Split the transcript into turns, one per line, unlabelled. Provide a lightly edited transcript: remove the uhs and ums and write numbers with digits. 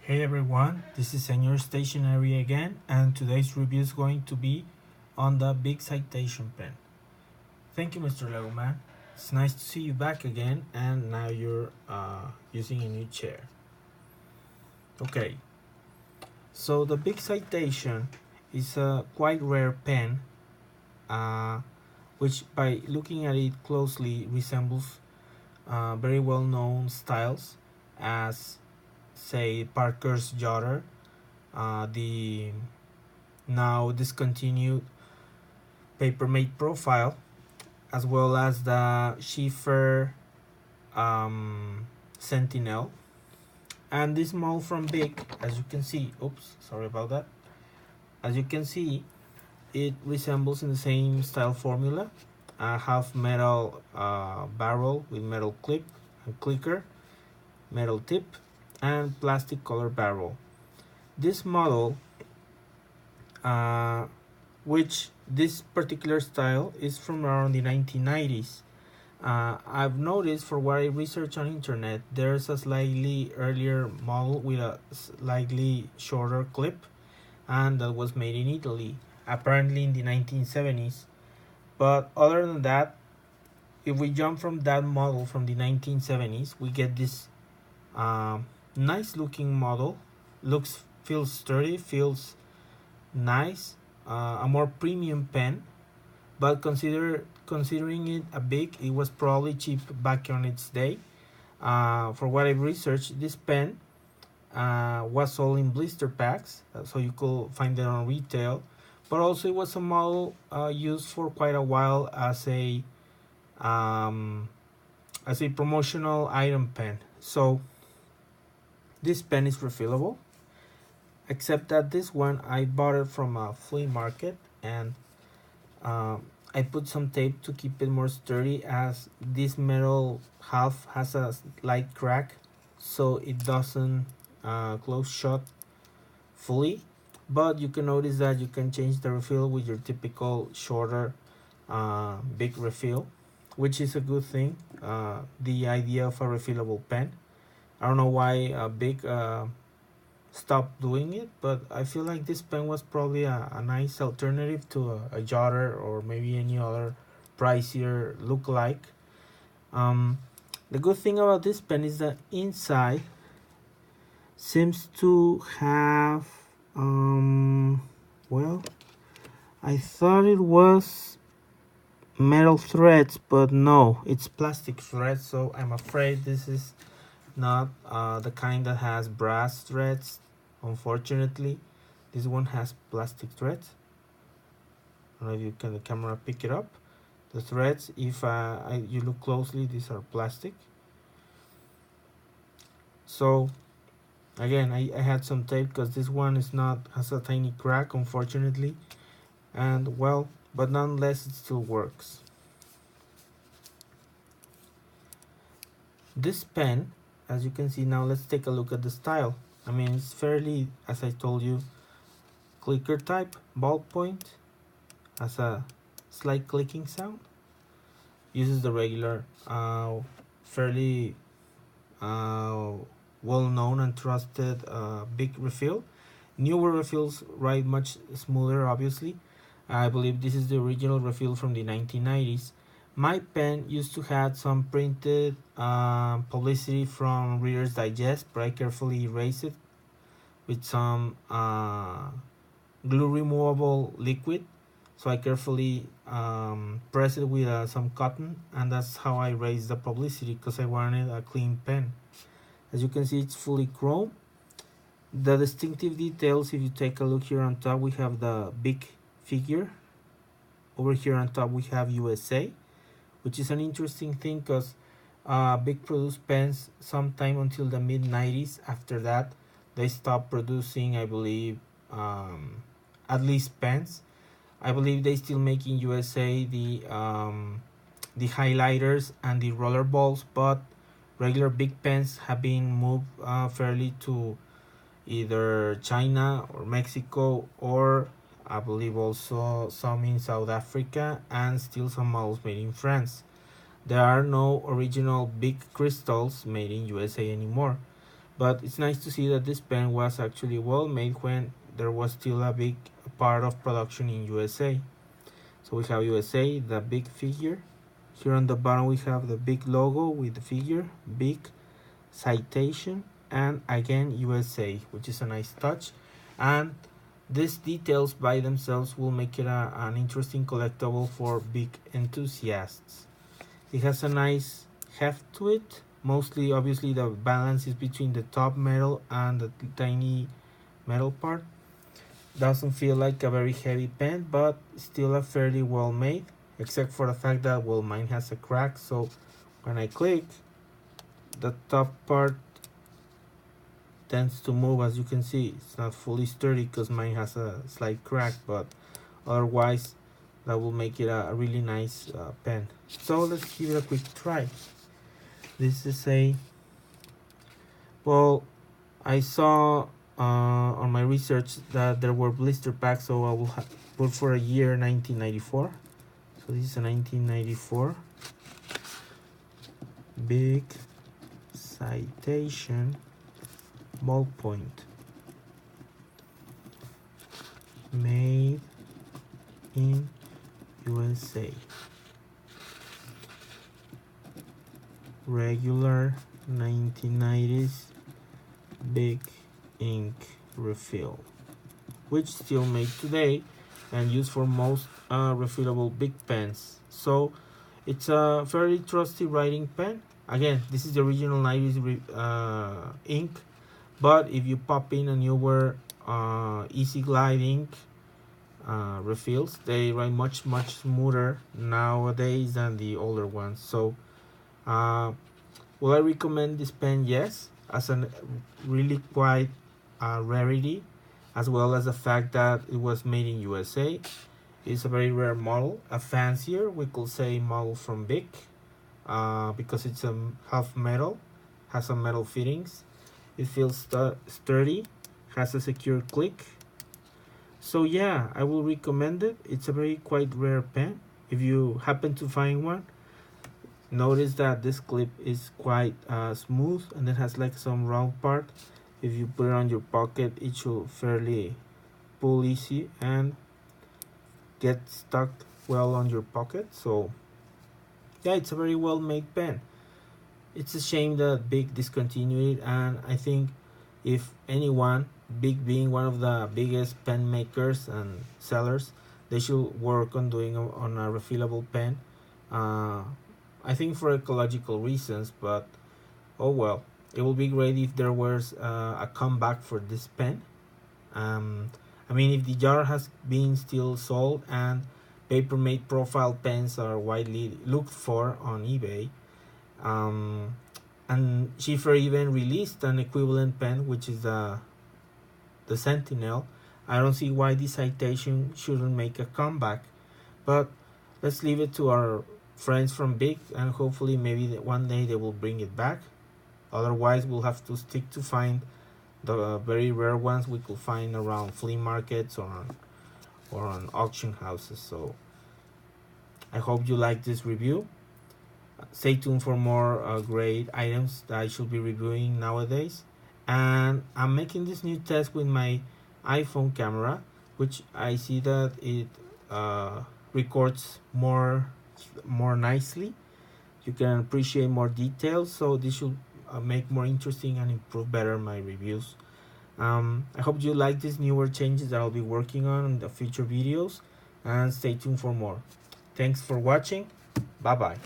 Hey everyone, this is Senor Stationery again, and today's review is going to be on the Bic Citation pen. Thank you, Mr. Legoman. It's nice to see you back again, and now you're using a new chair. Okay, so the Bic Citation is a quite rare pen, which by looking at it closely resembles very well-known styles as, say, Parker's Jotter, the now discontinued Papermate profile, as well as the Sheaffer Sentinel. And this model from Bic, as you can see, sorry about that. As you can see, it resembles in the same style formula, a half metal barrel with metal clip and clicker, metal tip, and plastic color barrel. This model, which this particular style is from around the 1990s. I've noticed, for what I research on internet, there's a slightly earlier model with a slightly shorter clip, and that was made in Italy, apparently in the 1970s. But other than that, if we jump from that model from the 1970s, we get this nice looking model. Feels sturdy, feels nice, a more premium pen. But considering it a Bic, it was probably cheap back on its day. For what I've researched, this pen was sold in blister packs, so you could find it on retail. But also, it was a model used for quite a while as a promotional item pen. So this pen is refillable, except that this one I bought it from a flea market, and I put some tape to keep it more sturdy, as this metal half has a slight crack, so it doesn't close shut fully. But you can notice that you can change the refill with your typical shorter Bic refill, which is a good thing. The idea of a refillable pen, I don't know why Bic stopped doing it, but I feel like this pen was probably a nice alternative to a Jotter or maybe any other pricier look-alike. The good thing about this pen is that inside seems to have well, I thought it was metal threads, but no, it's plastic threads, so I'm afraid this is not the kind that has brass threads. Unfortunately, this one has plastic threads. I don't know if you can the camera pick it up. The threads, if you look closely, these are plastic. So again, I had some tape because this one has a tiny crack, unfortunately, and well, but nonetheless it still works. This pen, as you can see now, let's take a look at the style. I mean, it's fairly, as I told you, clicker type, ballpoint, has a slight clicking sound, uses the regular, fairly well-known and trusted Bic refill. Newer refills write much smoother, obviously. I believe this is the original refill from the 1990s. My pen used to have some printed publicity from Reader's Digest, but I carefully erased it with some glue removable liquid. So I carefully pressed it with some cotton, and that's how I erased the publicity, because I wanted a clean pen. As you can see, it's fully chrome. The distinctive details, if you take a look here on top, we have the Bic figure. Over here on top we have USA, which is an interesting thing, because Bic produced pens sometime until the mid-90s. After that, they stopped producing, I believe, at least pens. I believe they still make in USA the highlighters and the roller balls, but regular Bic pens have been moved fairly to either China or Mexico, or I believe also some in South Africa, and still some models made in France. There are no original Bic crystals made in USA anymore. but it's nice to see that this pen was actually well made when there was still a big part of production in USA. So we have USA, the big figure. Here on the bottom we have the big logo with the figure, Bic Citation, and again USA, which is a nice touch. And these details by themselves will make it an interesting collectible for Bic enthusiasts. It has a nice heft to it. Mostly, obviously, the balance is between the top metal and the tiny metal part. Doesn't feel like a very heavy pen, but still a fairly well made, except for the fact that, well, mine has a crack, so when I click, the top part tends to move. As you can see, it's not fully sturdy because mine has a slight crack, but otherwise that will make it a really nice pen. So let's give it a quick try. This is well, I saw on my research that there were blister packs, so I will put for a year 1994. So this is a 1994 Bic Citation ballpoint, made in USA. Regular 1990s Bic ink refill, which still made today and used for most refillable Bic pens. So it's a fairly trusty writing pen. Again, this is the original 90s ink, but if you pop in a newer Easy Glide ink refills, they write much smoother nowadays than the older ones. So will I recommend this pen? Yes, as a really quite rarity, as well as the fact that it was made in USA. It's a very rare model, a fancier, we could say, model from Bic, because it's a half metal, has some metal fittings. It feels sturdy, has a secure click. So yeah, I will recommend it. It's a very quite rare pen. If you happen to find one, notice that this clip is quite smooth, and it has like some round part. If you put it on your pocket, it should fairly pull easy and get stuck well on your pocket. So yeah, it's a very well made pen. It's a shame that Bic discontinued it, and I think if anyone, Bic being one of the biggest pen makers and sellers, they should work on doing on a refillable pen. I think for ecological reasons, but oh well. It would be great if there was a comeback for this pen. I mean, if the jar has been still sold and Papermate profile pens are widely looked for on eBay, and Sheaffer even released an equivalent pen, which is the Sentinel, I don't see why this citation shouldn't make a comeback. But let's leave it to our friends from Bic, and hopefully maybe one day they will bring it back. Otherwise, we'll have to stick to find the very rare ones we could find around flea markets or on auction houses. So I hope you like this review. Stay tuned for more great items that I should be reviewing nowadays. And I'm making this new test with my iPhone camera, which I see that it records more nicely. You can appreciate more details, so this should make more interesting and improve better my reviews. I hope you like these newer changes that I'll be working on in the future videos, and stay tuned for more. Thanks for watching. Bye bye.